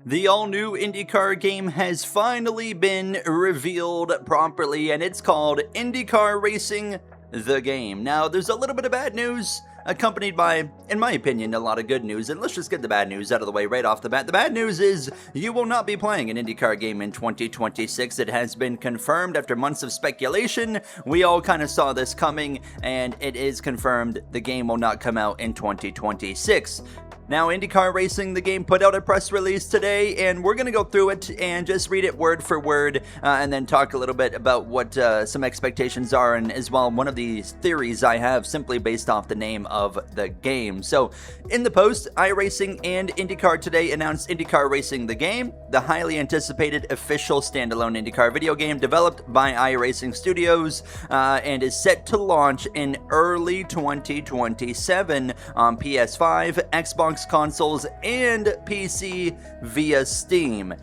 The all-new IndyCar game has finally been revealed properly, and it's called IndyCar Racing the Game. Now, there's a little bit of bad news, accompanied by, in my opinion, a lot of good news, and let's just get the bad news out of the way right off the bat. The bad news is you will not be playing an IndyCar game in 2026. It has been confirmed after months of speculation. We all kind of saw this coming, and it is confirmed the game will not come out in 2026. Now, IndyCar Racing, the game, put out a press release today, and we're going to go through it and just read it word for word, and then talk a little bit about what some expectations are, and as well, one of these theories I have simply based off the name of the game. So, in the post, iRacing and IndyCar today announced IndyCar Racing the Game, the highly anticipated official standalone IndyCar video game developed by iRacing Studios, and is set to launch in early 2027 on PS5, Xbox consoles, and PC via Steam.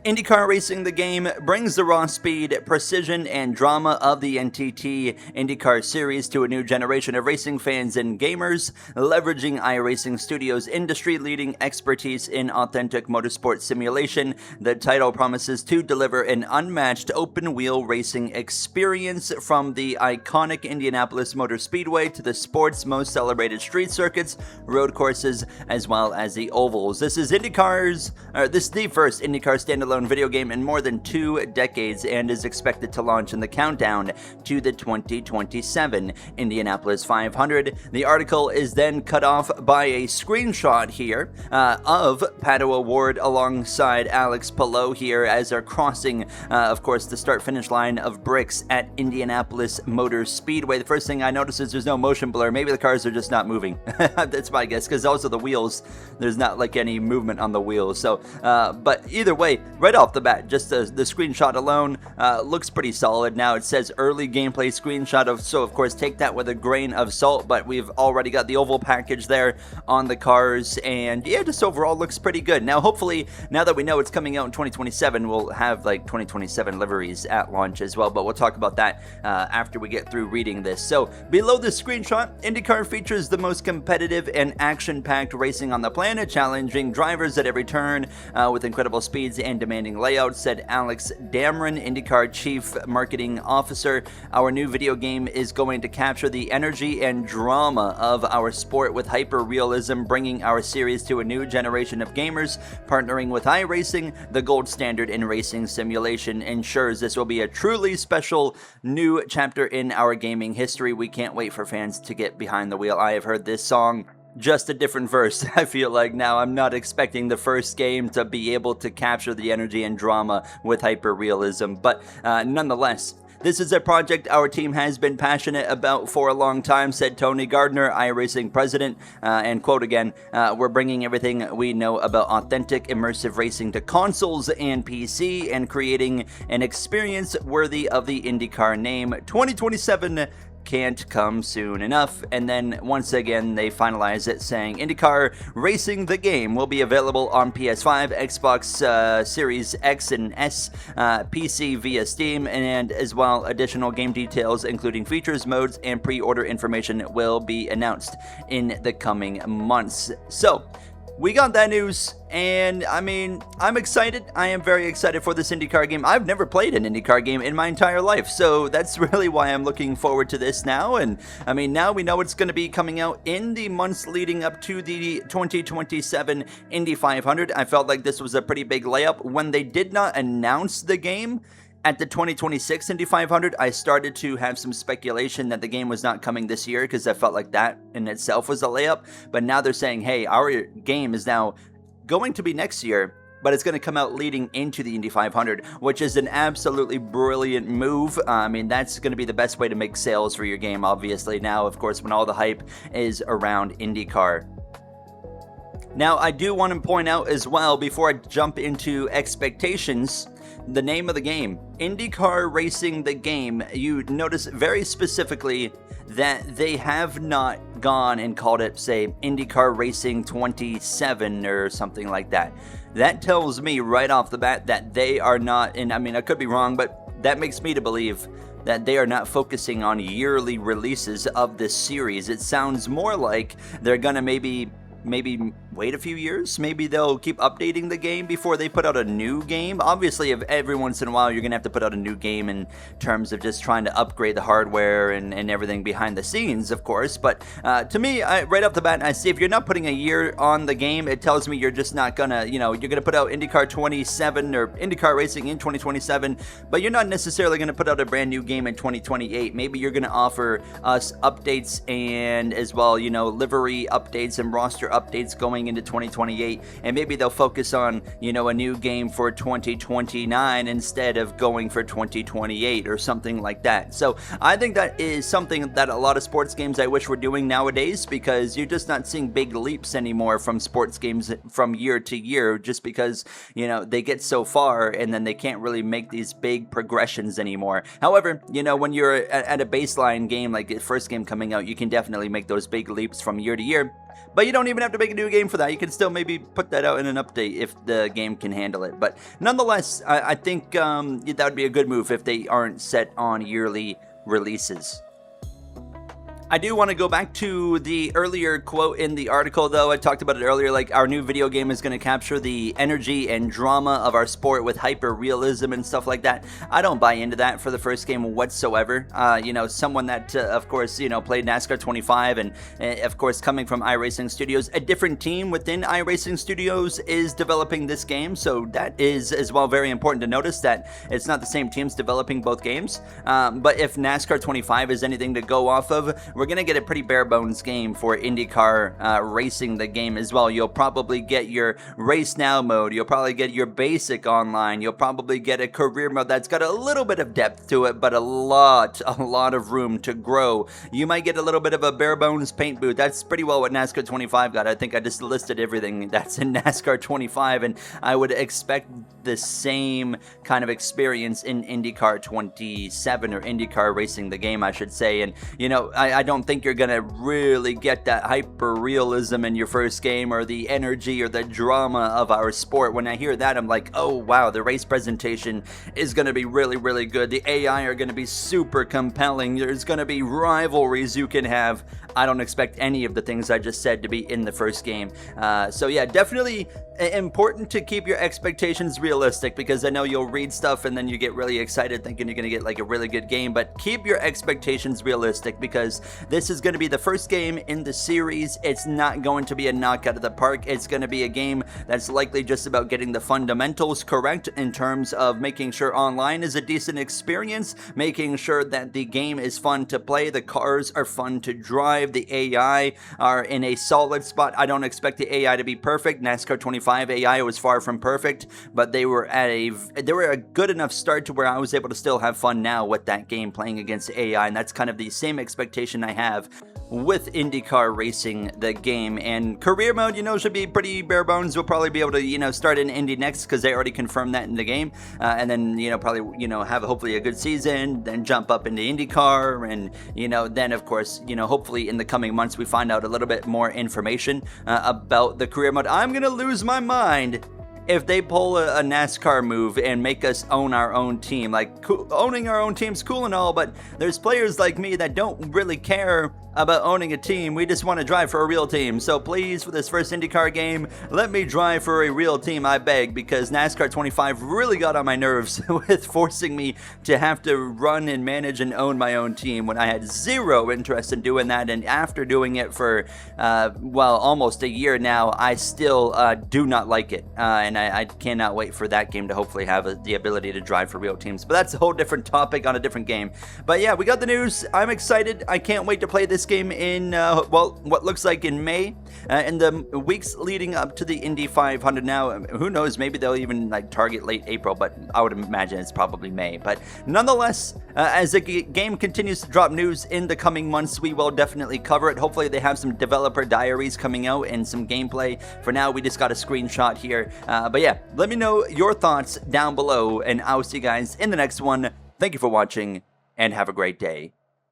IndyCar Racing the Game brings the raw speed, precision, and drama of the NTT IndyCar series to a new generation of racing fans and gamers, leveraging iRacing Studios' industry-leading expertise in authentic motorsport simulation. The title promises to deliver an unmatched open-wheel racing experience from the iconic Indianapolis Motor Speedway to the sport's most celebrated street circuits, road courses, as well as the ovals. This is the first IndyCar standalone video game in more than 2 decades, and is expected to launch in the countdown to the 2027 Indianapolis 500. The article is then cut off by a screenshot here of Pato O'Ward alongside Alex Palou here as they're crossing, of course, the start-finish line of bricks at Indianapolis Motor Speedway. The first thing I notice is there's no motion blur. Maybe the cars are just not moving. That's my guess, because also the wheels, there's not like any movement on the wheels. So, but either way, right off the bat, just the screenshot alone looks pretty solid. Now it says early gameplay screenshot, so of course take that with a grain of salt, but we've already got the oval package there on the cars, and yeah, just overall looks pretty good. Now hopefully, now that we know it's coming out in 2027, we'll have like 2027 liveries at launch as well, but we'll talk about that after we get through reading this. So below the screenshot, IndyCar features the most competitive and action-packed racing on the planet, challenging drivers at every turn with incredible speeds and demanding layout, said Alex Damron, IndyCar Chief Marketing Officer. Our new video game is going to capture the energy and drama of our sport with hyper-realism, bringing our series to a new generation of gamers. Partnering with iRacing, the gold standard in racing simulation, ensures this will be a truly special new chapter in our gaming history. We can't wait for fans to get behind the wheel. I have heard this song, just a different verse. I feel like now I'm not expecting the first game to be able to capture the energy and drama with hyper-realism, but nonetheless, this is a project our team has been passionate about for a long time, said Tony Gardner, iRacing president, and quote again, we're bringing everything we know about authentic, immersive racing to consoles and PC, and creating an experience worthy of the IndyCar name. 2027 can't come soon enough. And then once again they finalize it saying IndyCar Racing the Game will be available on PS5, Xbox Series X and S, PC via Steam, and as well additional game details including features, modes, and pre-order information will be announced in the coming months. So we got that news, and I mean, I'm excited. I am very excited for this IndyCar game. I've never played an IndyCar game in my entire life, so that's really why I'm looking forward to this now. And I mean, now we know it's going to be coming out in the months leading up to the 2027 Indy 500. I felt like this was a pretty big layup. When they did not announce the game at the 2026 Indy 500, I started to have some speculation that the game was not coming this year, because I felt like that in itself was a layup. But now they're saying, hey, our game is now going to be next year, but it's going to come out leading into the Indy 500, which is an absolutely brilliant move. I mean, that's going to be the best way to make sales for your game, obviously, now, of course, when all the hype is around IndyCar. Now, I do want to point out as well, before I jump into expectations, the name of the game, IndyCar Racing the Game. You notice very specifically that they have not gone and called it, say, IndyCar Racing 27 or something like that. That tells me right off the bat that they are not, and I mean, I could be wrong, but that makes me to believe that they are not focusing on yearly releases of this series. It sounds more like they're gonna maybe wait a few years. Maybe they'll keep updating the game before they put out a new game. Obviously, if every once in a while you're going to have to put out a new game in terms of just trying to upgrade the hardware and everything behind the scenes, of course. But to me, right off the bat, I see if you're not putting a year on the game, it tells me you're just not going to, you're going to put out IndyCar 27 or IndyCar Racing in 2027, but you're not necessarily going to put out a brand new game in 2028. Maybe you're going to offer us updates and as well, livery updates and roster updates going into 2028, and maybe they'll focus on, a new game for 2029 instead of going for 2028 or something like that. So I think that is something that a lot of sports games I wish were doing nowadays, because you're just not seeing big leaps anymore from sports games from year to year, just because, they get so far and then they can't really make these big progressions anymore. However, when you're at a baseline game like the first game coming out, you can definitely make those big leaps from year to year. But you don't even have to make a new game for that. You can still maybe put that out in an update if the game can handle it. But nonetheless, I think that would be a good move if they aren't set on yearly releases. I do want to go back to the earlier quote in the article, though. I talked about it earlier, like our new video game is going to capture the energy and drama of our sport with hyper-realism and stuff like that. I don't buy into that for the first game whatsoever. Someone that, of course, played NASCAR 25 and, of course, coming from iRacing Studios, a different team within iRacing Studios is developing this game, so that is as well very important to notice that it's not the same teams developing both games. But if NASCAR 25 is anything to go off of, we're going to get a pretty bare bones game for IndyCar Racing the game as well. You'll probably get your Race Now mode. You'll probably get your basic online. You'll probably get a career mode that's got a little bit of depth to it, but a lot of room to grow. You might get a little bit of a bare bones paint booth. That's pretty well what NASCAR 25 got. I think I just listed everything that's in NASCAR 25, and I would expect the same kind of experience in IndyCar 27 or IndyCar Racing the game, I should say. And, I don't think you're going to really get that hyper-realism in your first game or the energy or the drama of our sport. When I hear that, I'm like, oh, wow, the race presentation is going to be really, really good. The AI are going to be super compelling. There's going to be rivalries you can have. I don't expect any of the things I just said to be in the first game. So yeah, definitely important to keep your expectations realistic, because I know you'll read stuff and then you get really excited thinking you're going to get like a really good game, but keep your expectations realistic, because this is going to be the first game in the series. It's not going to be a knockout of the park. It's going to be a game that's likely just about getting the fundamentals correct in terms of making sure online is a decent experience, making sure that the game is fun to play, the cars are fun to drive, the AI are in a solid spot. I don't expect the AI to be perfect. NASCAR 25 AI was far from perfect, but they were a good enough start to where I was able to still have fun now with that game playing against AI, and that's kind of the same expectation I have with IndyCar Racing the game. And career mode, should be pretty bare bones. We'll probably be able to, start in Indy next, because they already confirmed that in the game, and then, probably, have hopefully a good season, then jump up into IndyCar, and, then of course, hopefully in the coming months we find out a little bit more information about the career mode. I'm gonna lose my mind if they pull a NASCAR move and make us own our own team. Like, owning our own team's cool and all, but there's players like me that don't really care about owning a team. We just want to drive for a real team. So please, for this first IndyCar game, let me drive for a real team, I beg, because NASCAR 25 really got on my nerves with forcing me to have to run and manage and own my own team when I had zero interest in doing that. And after doing it for, almost a year now, I still do not like it. And I cannot wait for that game to hopefully have the ability to drive for real teams. But that's a whole different topic on a different game. But yeah, we got the news. I'm excited. I can't wait to play this game in, what looks like in May, in the weeks leading up to the Indy 500. Now, who knows, maybe they'll even target late April, but I would imagine it's probably May. But nonetheless, as the game continues to drop news in the coming months, we will definitely cover it. Hopefully they have some developer diaries coming out and some gameplay. For now, we just got a screenshot here. But yeah, let me know your thoughts down below, and I'll see you guys in the next one. Thank you for watching, and have a great day.